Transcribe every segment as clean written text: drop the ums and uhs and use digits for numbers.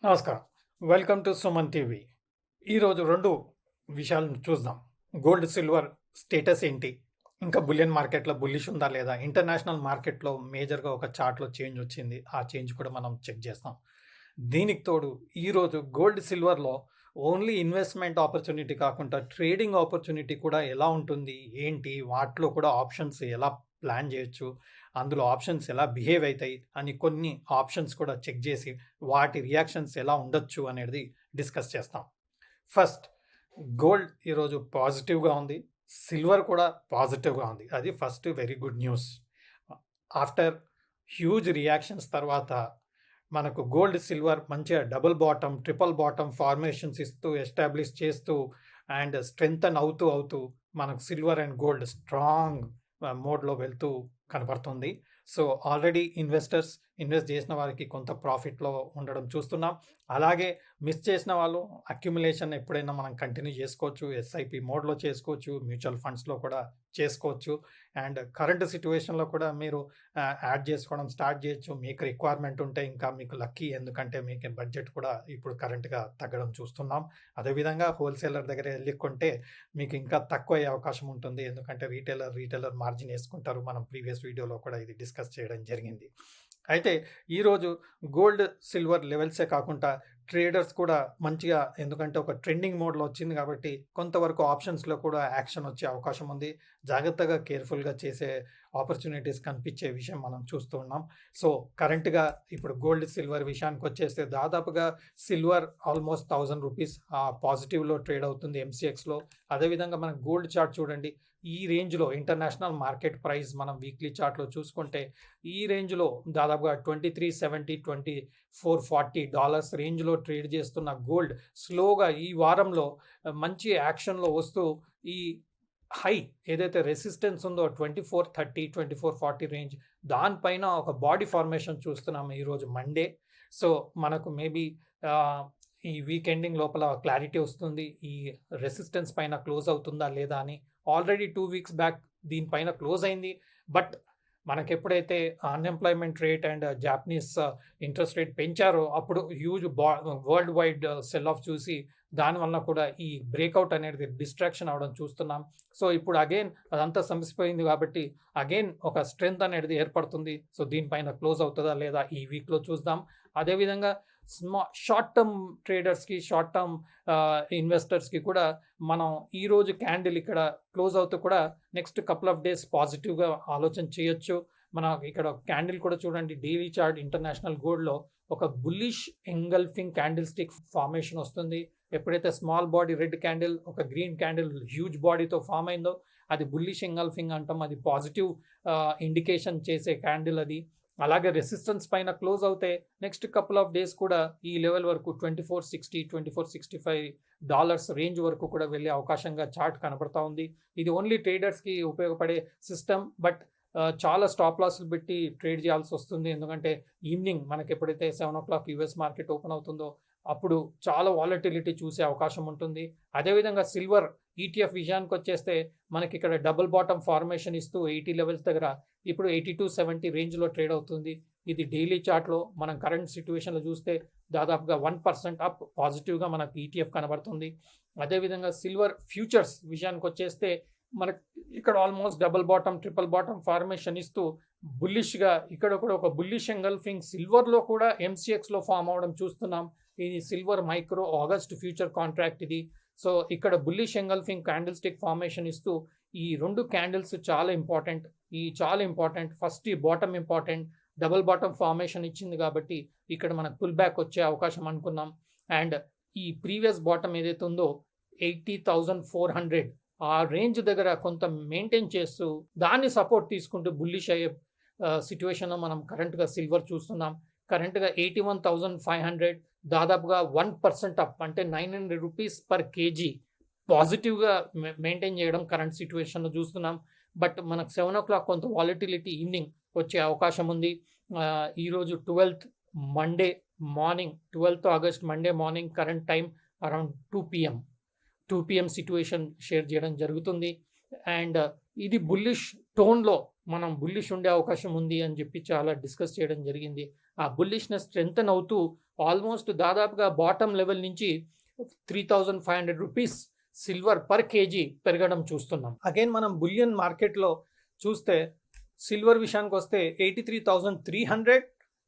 నమస్కారం. Welcome to Suman TV. ఈరోజు 2 విషయాలను చూద్దాం. గోల్డ్, సిల్వర్ స్టేటస్ ఏంటి? ఇంకా బులియన్ మార్కెట్‌లో బుల్లిష్ ఉందా లేదా? ఇంటర్నేషనల్ మార్కెట్‌లో మేజర్‌గా ఒక చార్ట్‌లో చేంజ్ వచ్చింది. ఆ చేంజ్ కూడా మనం చెక్ చేస్తాం. దీనికి తోడు ఈరోజు గోల్డ్, సిల్వర్‌లో ఓన్లీ ఇన్వెస్ట్‌మెంట్ ఆపర్చునిటీ కాకుండా ట్రేడింగ్ ఆపర్చునిటీ కూడా ఎలా ఉంటుంది? ఏంటి? వాటిలో కూడా ఆప్షన్స్ ఎలా ప్లాన్ చేయొచ్చు? అందులో ఆప్షన్స్ ఎలా బిహేవ్ అవుతాయి అని కొన్ని ఆప్షన్స్ కూడా చెక్ చేసి వాటి రియాక్షన్స్ ఎలా ఉండొచ్చు అనేది డిస్కస్ చేస్తాం. ఫస్ట్, గోల్డ్ ఈరోజు పాజిటివ్గా ఉంది, సిల్వర్ కూడా పాజిటివ్గా ఉంది. అది first very good news. After huge reactions తర్వాత మనకు గోల్డ్, సిల్వర్ మంచిగా double bottom, triple bottom formations ఇస్తూ ఎస్టాబ్లిష్ చేస్తూ అండ్ స్ట్రెంగ్తన్ అవుతూ మనకు సిల్వర్ అండ్ గోల్డ్ స్ట్రాంగ్ మోడ్లో వెళ్తూ కనపడుతుంది. సో ఆల్రెడీ ఇన్వెస్ట్ చేసిన వారికి కొంత ప్రాఫిట్లో ఉండడం చూస్తున్నాం. అలాగే మిస్ చేసిన వాళ్ళు అక్యుములేషన్ ఎప్పుడైనా మనం కంటిన్యూ చేసుకోవచ్చు. ఎస్ఐపి మోడ్లో చేసుకోవచ్చు, మ్యూచువల్ ఫండ్స్లో కూడా చేసుకోవచ్చు. అండ్ కరెంట్ సిచ్యువేషన్లో కూడా మీరు యాడ్ చేసుకోవడం స్టార్ట్ చేయొచ్చు. మీకు రిక్వైర్మెంట్ ఉంటే ఇంకా మీకు లక్కీ, ఎందుకంటే మీకు బడ్జెట్ కూడా ఇప్పుడు కరెంట్గా తగ్గడం చూస్తున్నాం. అదేవిధంగా హోల్సేలర్ దగ్గర వెళ్ళి కొంటే మీకు ఇంకా తక్కువ అయ్యే అవకాశం ఉంటుంది, ఎందుకంటే రీటైలర్ మార్జిన్ వేసుకుంటారు. మనం ప్రీవియస్ వీడియోలో కూడా ఇది డిస్కస్ చేయడం జరిగింది. అయితే ఈరోజు గోల్డ్, సిల్వర్ లెవెల్సే కాకుండా ట్రేడర్స్ కూడా మంచిగా, ఎందుకంటే ఒక ట్రెండింగ్ మోడ్లో వచ్చింది కాబట్టి కొంతవరకు ఆప్షన్స్లో కూడా యాక్షన్ వచ్చే అవకాశం ఉంది. జాగ్రత్తగా కేర్ఫుల్గా చేసే ఆపర్చునిటీస్ కనిపించే విషయం మనం చూస్తూ ఉన్నాం. సో కరెంట్గా ఇప్పుడు గోల్డ్, సిల్వర్ విషయానికి వచ్చేస్తే దాదాపుగా సిల్వర్ ఆల్మోస్ట్ ₹1000 పాజిటివ్లో ట్రేడ్ అవుతుంది ఎంసీఎక్స్లో. అదేవిధంగా మనం గోల్డ్ చార్ట్ చూడండి. ఈ రేంజ్లో ఇంటర్నేషనల్ మార్కెట్ ప్రైస్ మనం వీక్లీ చార్ట్లో చూసుకుంటే ఈ రేంజ్లో దాదాపుగా $2370, $2440 రేంజ్లో ట్రేడ్ చేస్తున్న గోల్డ్ స్లోగా ఈ వారంలో మంచి యాక్షన్లో వస్తూ ఈ హై ఏదైతే రెసిస్టెన్స్ ఉందో 2430, 2440 రేంజ్, దానిపైన ఒక బాడీ ఫార్మేషన్ చూస్తున్నాము ఈరోజు మండే. సో మనకు మేబీ ఈ వీక్ ఎండింగ్ లోపల క్లారిటీ వస్తుంది ఈ రెసిస్టెన్స్ పైన క్లోజ్ అవుతుందా లేదా అని. ఆల్రెడీ 2 వీక్స్ బ్యాక్ దీనిపైన క్లోజ్ అయింది. బట్ మనకు ఎప్పుడైతే unemployment rate and Japanese interest rate పెంచారో అప్పుడు huge world wide sell off చూసి దానివల్ల కూడా ఈ బ్రేక్అవుట్ అనేది డిస్ట్రాక్షన్ అవడం చూస్తున్నాం. సో ఇప్పుడు అగైన్ అదంతా సమసిపోయింది కాబట్టి అగైన్ ఒక స్ట్రెంగ్త్ అనేది ఏర్పడుతుంది. సో దీనిపైన క్లోజ్ అవుతుందా లేదా ఈ వీక్లో చూద్దాం. అదేవిధంగా షార్ట్ టర్మ్ ట్రేడర్స్కి, షార్ట్ టర్మ్ ఇన్వెస్టర్స్కి కూడా మనం ఈరోజు క్యాండిల్ ఇక్కడ క్లోజ్ అవుతూ కూడా నెక్స్ట్ కపుల్ ఆఫ్ డేస్ పాజిటివ్గా ఆలోచన చేయొచ్చు. మన ఇక్కడ క్యాండిల్ కూడా చూడండి, డైలీ చార్ట్ ఇంటర్నేషనల్ గోల్డ్లో ఒక bullish engulfing candle stick formation వస్తుంది. ఎప్పుడైతే స్మాల్ బాడీ రెడ్ క్యాండిల్ ఒక గ్రీన్ క్యాండిల్ హ్యూజ్ బాడీతో ఫామ్ అయిందో అది బుల్లిష్ ఎంగల్ఫింగ్ అంటాం. అది పాజిటివ్ ఇండికేషన్ చేసే క్యాండిల్ అది. అలాగే రెసిస్టెన్స్ పైన క్లోజ్ అవుతే నెక్స్ట్ కపుల్ ఆఫ్ డేస్ కూడా ఈ లెవెల్ వరకు $2460, $2465 రేంజ్ వరకు కూడా వెళ్ళే అవకాశంగా చార్ట్ కనబడతా ఉంది. ఇది ఓన్లీ ట్రేడర్స్కి ఉపయోగపడే సిస్టమ్. బట్ చాలా స్టాప్ లాస్లు పెట్టి ట్రేడ్ చేయాల్సి వస్తుంది, ఎందుకంటే ఈవినింగ్ మనకి ఎప్పుడైతే 7 o'clock యూఎస్ మార్కెట్ ఓపెన్ అవుతుందో అప్పుడు చాలా వాలటిలిటీ చూసే అవకాశం ఉంటుంది. అదేవిధంగా సిల్వర్ ఈటీఎఫ్ విషయానికి వచ్చేస్తే మనకి ఇక్కడ డబుల్ బాటమ్ ఫార్మేషన్ ఇస్తూ 80 లెవెల్స్ దగ్గర ఇప్పుడు 8270 రేంజ్లో ట్రేడ్ అవుతుంది. ఇది డైలీ చార్ట్లో మనం కరెంట్ సిచ్యువేషన్లో చూస్తే దాదాపుగా 1% అప్ పాజిటివ్గా మనకు ఈటీఎఫ్ కనబడుతుంది. అదేవిధంగా సిల్వర్ ఫ్యూచర్స్ విషయానికి వచ్చేస్తే మనకు ఇక్కడ almost double bottom, triple bottom formation ఇస్తూ బుల్లిష్గా ఇక్కడ కూడా ఒక బుల్లిష్ ఎంగల్ఫింగ్ సిల్వర్లో కూడా ఎంసీఎక్స్లో ఫామ్ అవడం చూస్తున్నాం. ఇది silver micro August future contract ఇది. సో ఇక్కడ bullish engulfing candle stick formation ఇస్తూ ఈ 2 క్యాండిల్స్ చాలా ఇంపార్టెంట్. ఫస్ట్ ఈ bottom important, double bottom formation ఇచ్చింది కాబట్టి ఇక్కడ మనకు పుల్ బ్యాక్ వచ్చే అవకాశం అనుకున్నాం. అండ్ ఈ ప్రీవియస్ బాటమ్ ఏదైతే ఉందో 80,400 ఆ రేంజ్ దగ్గర కొంత మెయింటైన్ చేస్తూ దాన్ని సపోర్ట్ తీసుకుంటూ బుల్లిష్ అయ్యే సిచ్యువేషన్లో మనం కరెంట్గా సిల్వర్ చూస్తున్నాం. కరెంట్గా 81,500, దాదాపుగా 1% అప్, అంటే ₹900 పర్ కేజీ పాజిటివ్గా మెయింటైన్ చేయడం కరెంట్ సిచ్యువేషన్లో చూస్తున్నాం. బట్ మనకు 7 o'clock కొంత వాలటిలిటీ ఈవినింగ్ వచ్చే అవకాశం ఉంది. ఈరోజు 12th Monday morning, 12th August Monday morning current time around 2 PM situation share చేయడం జరుగుతుంది. అండ్ ఇది బుల్లిష్ టోన్లో మనం బుల్లిష్ ఉండే అవకాశం ఉంది అని చెప్పి చాలా డిస్కస్ చేయడం జరిగింది. ఆ బుల్లిష్నెస్ స్ట్రెంథన్ అవుతూ ఆల్మోస్ట్ దాదాపుగా బాటమ్ లెవెల్ నుంచి 3,500 రూపీస్ సిల్వర్ పర్ కేజీ పెరగడం చూస్తున్నాం. అగైన్ మనం బులియన్ మార్కెట్లో చూస్తే సిల్వర్ విషయానికి వస్తే 83,300,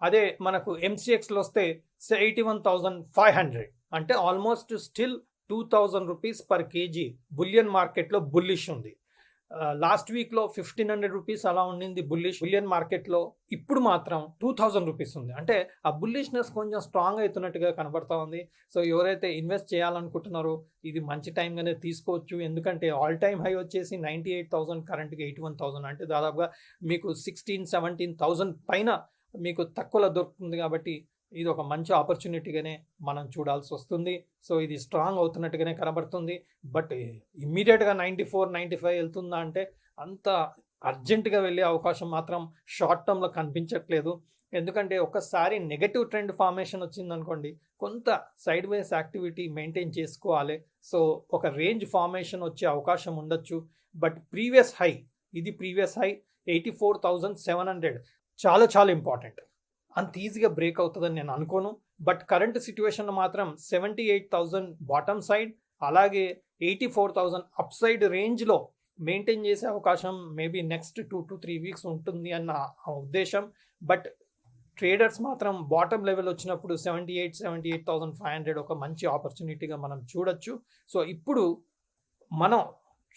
అదే మనకు ఎంసీఎక్స్లో వస్తే 81,500, అంటే almost still 2,000 rupees per KG bullion మార్కెట్లో బుల్లిష్ ఉంది. లాస్ట్ వీక్లో 1,500 రూపీస్ అలా ఉండింది బులియన్ మార్కెట్లో. ఇప్పుడు మాత్రం 2,000 రూపీస్ ఉంది. అంటే ఆ బుల్లిష్నెస్ కొంచెం స్ట్రాంగ్ అవుతున్నట్టుగా కనబడతా ఉంది. సో ఎవరైతే ఇన్వెస్ట్ చేయాలనుకుంటున్నారో ఇది మంచి టైంగానే తీసుకోవచ్చు. ఎందుకంటే ఆల్ టైమ్ హై వచ్చేసి 98,000, కరెంట్గా 81,000, అంటే దాదాపుగా మీకు 16,000-17,000 పైన మీకు తక్కువలో దొరుకుతుంది. కాబట్టి ఇది ఒక మంచి ఆపర్చునిటీగానే మనం చూడాల్సి వస్తుంది. సో ఇది స్ట్రాంగ్ అవుతున్నట్టుగానే కనబడుతుంది. బట్ ఇమ్మీడియట్గా 94-95 వెళ్తుందా అంటే అంత అర్జెంటుగా వెళ్ళే అవకాశం మాత్రం షార్ట్ టర్మ్లో కనిపించట్లేదు. ఎందుకంటే ఒకసారి నెగటివ్ ట్రెండ్ ఫార్మేషన్ వచ్చిందనుకోండి, కొంత సైడ్ వేస్ యాక్టివిటీ మెయింటైన్ చేసుకోవాలి. సో ఒక రేంజ్ ఫార్మేషన్ వచ్చే అవకాశం ఉండొచ్చు. బట్ ప్రీవియస్ హై 84,700 చాలా ఇంపార్టెంట్. అంత ఈజీగా బ్రేక్ అవుతుందని నేను అనుకోను. బట్ కరెంట్ సిచ్యువేషన్ మాత్రం 78,000 బాటమ్ సైడ్, అలాగే 84,000 అప్ సైడ్ రేంజ్లో మెయింటైన్ చేసే అవకాశం మేబీ నెక్స్ట్ 2 to 3 వీక్స్ ఉంటుంది అన్న ఉద్దేశం. బట్ ట్రేడర్స్ మాత్రం బాటమ్ లెవెల్ వచ్చినప్పుడు 78,500 ఒక మంచి ఆపర్చునిటీగా మనం చూడొచ్చు. సో ఇప్పుడు మనం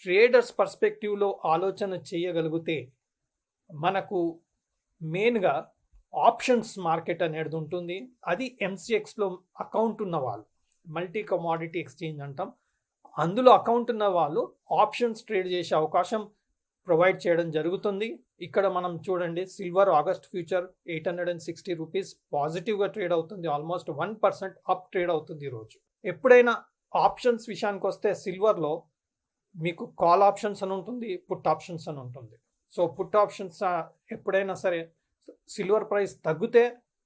ట్రేడర్స్ పర్స్పెక్టివ్లో ఆలోచన చేయగలిగితే మనకు మెయిన్గా ఆప్షన్స్ మార్కెట్ అనేది ఉంటుంది. అది ఎంసీఎక్స్లో అకౌంట్ ఉన్న వాళ్ళు, మల్టీ కమోడిటీ ఎక్స్చేంజ్ అంటాం, అందులో అకౌంట్ ఉన్న వాళ్ళు ఆప్షన్స్ ట్రేడ్ చేసే అవకాశం ప్రొవైడ్ చేయడం జరుగుతుంది. ఇక్కడ మనం చూడండి, సిల్వర్ ఆగస్ట్ ఫ్యూచర్ 860 రూపీస్ పాజిటివ్గా ట్రేడ్ అవుతుంది. ఆల్మోస్ట్ 1% అప్ ట్రేడ్ అవుతుంది ఈరోజు. ఎప్పుడైనా ఆప్షన్స్ విషయానికి వస్తే సిల్వర్లో మీకు కాల్ ఆప్షన్స్ అని ఉంటుంది, పుట్ ఆప్షన్స్ అని ఉంటుంది. సో పుట్ ఆప్షన్స్ ఎప్పుడైనా సరే సిల్వర్ ప్రైస్ తగ్గితే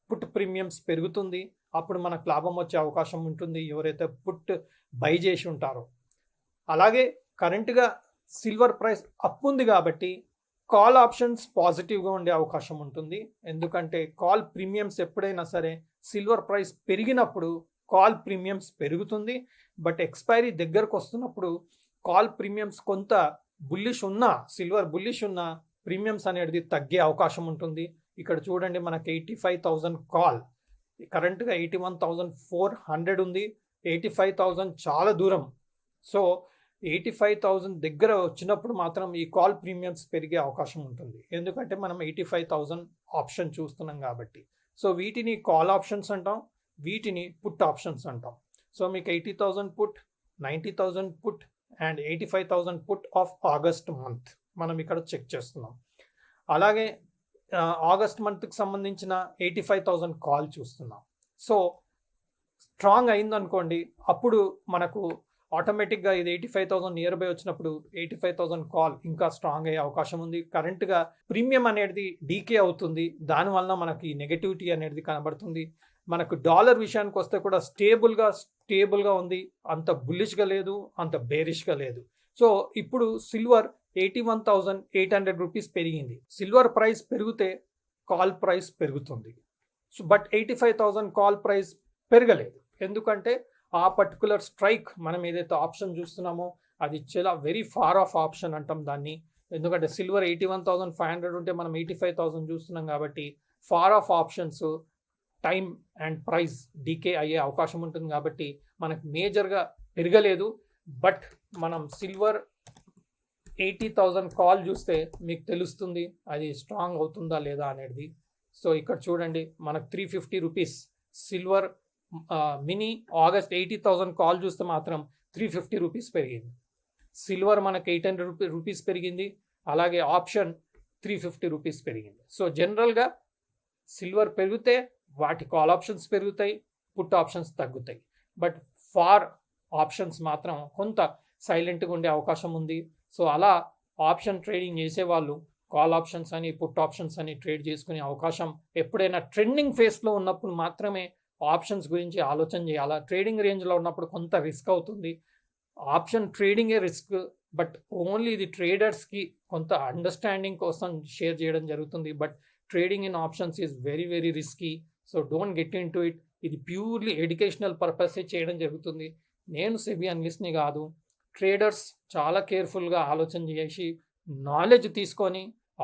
పుట్ ప్రీమియమ్స్ పెరుగుతుంది. అప్పుడు మనకు లాభం వచ్చే అవకాశం ఉంటుంది ఎవరైతే పుట్ బై చేసి ఉంటారో. అలాగే కరెంట్గా సిల్వర్ ప్రైస్ అప్ ఉంది కాబట్టి కాల్ ఆప్షన్స్ పాజిటివ్గా ఉండే అవకాశం ఉంటుంది. ఎందుకంటే కాల్ ప్రీమియమ్స్ ఎప్పుడైనా సరే సిల్వర్ ప్రైస్ పెరిగినప్పుడు కాల్ ప్రీమియమ్స్ పెరుగుతుంది. బట్ ఎక్స్పైరీ దగ్గరకు వస్తున్నప్పుడు కాల్ ప్రీమియమ్స్ కొంత బుల్లిష్ ఉన్నా, సిల్వర్ బుల్లిష్ ఉన్న ప్రీమియమ్స్ అనేది తగ్గే అవకాశం ఉంటుంది. ఇక్కడ చూడండి, మనకి 85,000 కాల్, కరెంట్గా 81,400 ఉంది. 85,000 చాలా దూరం. సో 85,000 దగ్గర వచ్చినప్పుడు మాత్రం ఈ కాల్ ప్రీమియమ్స్ పెరిగే అవకాశం ఉంటుంది. ఎందుకంటే మనం 85,000 ఆప్షన్ చూస్తున్నాం కాబట్టి. సో వీటిని కాల్ ఆప్షన్స్ అంటాం, వీటిని పుట్ ఆప్షన్స్ అంటాం. సో మీకు 80,000 put, 90,000 put and 85,000 put off August month మనం ఇక్కడ చెక్ చేస్తున్నాం. అలాగే ఆగస్ట్ మంత్కి సంబంధించిన 85,000 కాల్ చూస్తున్నాం. సో స్ట్రాంగ్ అయిందనుకోండి, అప్పుడు మనకు ఆటోమేటిక్గా ఇది 85,000 నియర్ బై వచ్చినప్పుడు 85,000 కాల్ ఇంకా స్ట్రాంగ్ అయ్యే అవకాశం ఉంది. కరెంట్గా ప్రీమియం అనేది డీకే అవుతుంది, దానివల్ల మనకి నెగటివిటీ అనేది కనబడుతుంది. మనకు డాలర్ విషయానికి వస్తే కూడా స్టేబుల్గా ఉంది, అంత బుల్లిష్గా లేదు, అంత బేరిష్గా లేదు. సో ఇప్పుడు సిల్వర్ 81,800 రూపీస్ పెరిగింది. సిల్వర్ ప్రైస్ పెరిగితే కాల్ ప్రైస్ పెరుగుతుంది. సో బట్ 85,000 కాల్ ప్రైస్ పెరగలేదు. ఎందుకంటే ఆ పర్టికులర్ స్ట్రైక్ మనం ఏదైతే ఆప్షన్ చూస్తున్నామో అది చాలా వెరీ ఫార్ ఆఫ్ ఆప్షన్ అంటాం దాన్ని. ఎందుకంటే సిల్వర్ 81,500 ఉంటే మనం 85,000 చూస్తున్నాం కాబట్టి far off options time and price decay అయ్యే అవకాశం ఉంటుంది. కాబట్టి మనకు మేజర్గా పెరగలేదు. బట్ మనం సిల్వర్ 80,000 కాల్ చూస్తే మీకు తెలుస్తుంది అది స్ట్రాంగ్ అవుతుందా లేదా అనేది. సో ఇక్కడ చూడండి, మనకు 350 rupees silver mini August 80,000 call చూస్తే మాత్రం 350 రూపీస్ పెరిగింది. సిల్వర్ మనకు 800 రూపీస్ పెరిగింది, అలాగే ఆప్షన్ 350 రూపీస్ పెరిగింది. సో జనరల్గా సిల్వర్ పెరిగితే వాటి కాల్ ఆప్షన్స్ పెరుగుతాయి, పుట్ ఆప్షన్స్ తగ్గుతాయి. బట్ ఫార్ ఆప్షన్స్ మాత్రం కొంత సైలెంట్గా ఉండే అవకాశం ఉంది. సో అలా ఆప్షన్ ట్రేడింగ్ చేసేవాళ్ళు కాల్ ఆప్షన్స్ అని, పుట్ ఆప్షన్స్ అని ట్రేడ్ చేసుకునే అవకాశం ఎప్పుడైనా ట్రెండింగ్ ఫేస్లో ఉన్నప్పుడు మాత్రమే ఆప్షన్స్ గురించి ఆలోచన చేయాలా. ట్రేడింగ్ రేంజ్లో ఉన్నప్పుడు కొంత రిస్క్ అవుతుంది. ఆప్షన్ ట్రేడింగే రిస్క్, బట్ ఓన్లీ ఇది ట్రేడర్స్కి కొంత అండర్స్టాండింగ్ కోసం షేర్ చేయడం జరుగుతుంది. But trading in options is very very risky. So don't get in to it. ఇది ప్యూర్లీ ఎడ్యుకేషనల్ పర్పసే చేయడం జరుగుతుంది. నేను సెబీ అనలిస్ట్ని కాదు. ట్రేడర్స్ చాలా కేర్ఫుల్గా ఆలోచన చేసి నాలెడ్జ్ తీసుకొని,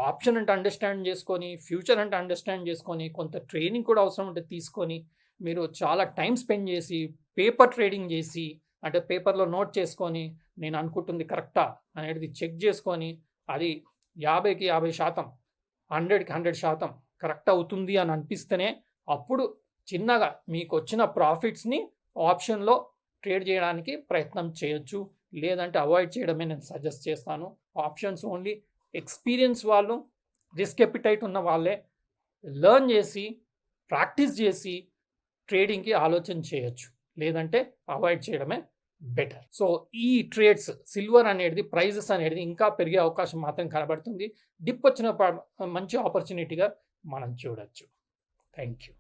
ఆప్షన్ అంటే అండర్స్టాండ్ చేసుకొని, ఫ్యూచర్ అంటే అండర్స్టాండ్ చేసుకొని, కొంత ట్రైనింగ్ కూడా అవసరం ఉంటే తీసుకొని, మీరు చాలా టైం స్పెండ్ చేసి పేపర్ ట్రేడింగ్ చేసి, అంటే పేపర్లో నోట్ చేసుకొని నేను అనుకుంటుంది కరెక్టా అనేది చెక్ చేసుకొని అది 50కి 50%, 100కి 100% కరెక్ట్ అవుతుంది అని అనిపిస్తేనే అప్పుడు చిన్నగా మీకు వచ్చిన ప్రాఫిట్స్ని ఆప్షన్లో ట్రేడ్ చేయడానికి ప్రయత్నం చేయొచ్చు. లేదంటే అవాయిడ్ చేయడమే నేను సజెస్ట్ చేస్తాను. ఆప్షన్స్ ఓన్లీ ఎక్స్పీరియన్స్ వాళ్ళు, రిస్క్ ఎపిటైట్ ఉన్న వాళ్ళే లెర్న్ చేసి ప్రాక్టీస్ చేసి ట్రేడింగ్కి ఆలోచన చేయొచ్చు. లేదంటే అవాయిడ్ చేయడమే బెటర్. సో ఈ ట్రేడ్స్ సిల్వర్ అనేది ప్రైజెస్ అనేది ఇంకా పెరిగే అవకాశం మాత్రం కనబడుతుంది. డిప్ వచ్చిన మంచి ఆపర్చునిటీగా మనం చూడొచ్చు. Thank you.